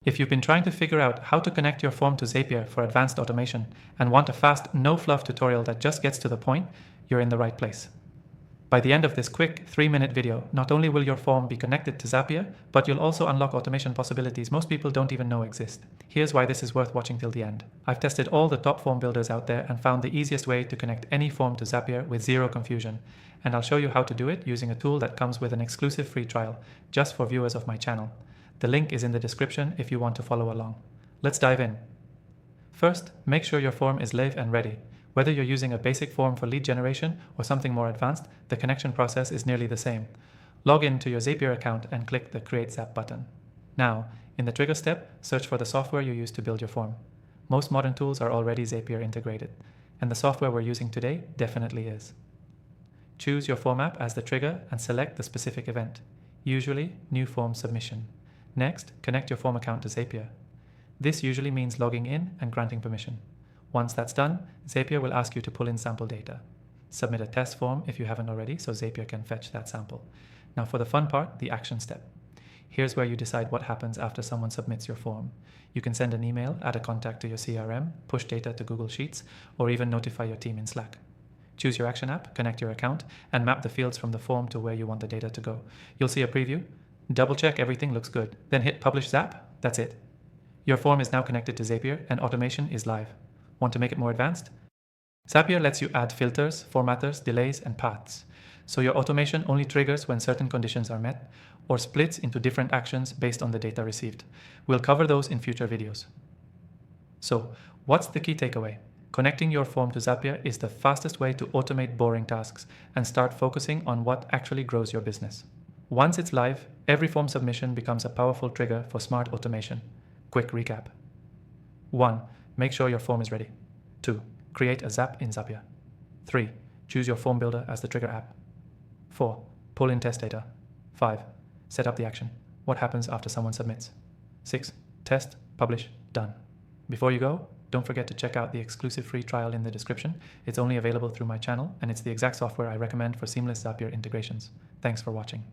If you've been trying to figure out how to connect your form to Zapier for advanced automation and want a fast, no-fluff tutorial that just gets to the point, you're in the right place. By the end of this quick 3-minute video, not only will your form be connected to Zapier, but you'll also unlock automation possibilities most people don't even know exist. Here's why this is worth watching till the end. I've tested all the top form builders out there and found the easiest way to connect any form to Zapier with zero confusion. And I'll show you how to do it using a tool that comes with an exclusive free trial, just for viewers of my channel. The link is in the description if you want to follow along. Let's dive in. First, make sure your form is live and ready. Whether you're using a basic form for lead generation or something more advanced, the connection process is nearly the same. Log in to your Zapier account and click the Create Zap button. Now, in the trigger step, search for the software you use to build your form. Most modern tools are already Zapier integrated, and the software we're using today definitely is. Choose your form app as the trigger and select the specific event, usually new form submission. Next, connect your form account to Zapier. This usually means logging in and granting permission. Once that's done, Zapier will ask you to pull in sample data. Submit a test form if you haven't already, so Zapier can fetch that sample. Now for the fun part, the action step. Here's where you decide what happens after someone submits your form. You can send an email, add a contact to your CRM, push data to Google Sheets, or even notify your team in Slack. Choose your action app, connect your account, and map the fields from the form to where you want the data to go. You'll see a preview. Double check everything looks good. Then hit Publish Zap. That's it. Your form is now connected to Zapier and automation is live. Want to make it more advanced? Zapier lets you add filters, formatters, delays, and paths. So your automation only triggers when certain conditions are met or splits into different actions based on the data received. We'll cover those in future videos. So, what's the key takeaway? Connecting your form to Zapier is the fastest way to automate boring tasks and start focusing on what actually grows your business. Once it's live, every form submission becomes a powerful trigger for smart automation. Quick recap. 1. Make sure your form is ready. 2. Create a Zap in Zapier. 3. Choose your form builder as the trigger app. 4. Pull in test data. 5. Set up the action. What happens after someone submits? 6. Test, publish, done. Before you go, don't forget to check out the exclusive free trial in the description. It's only available through my channel, and it's the exact software I recommend for seamless Zapier integrations. Thanks for watching.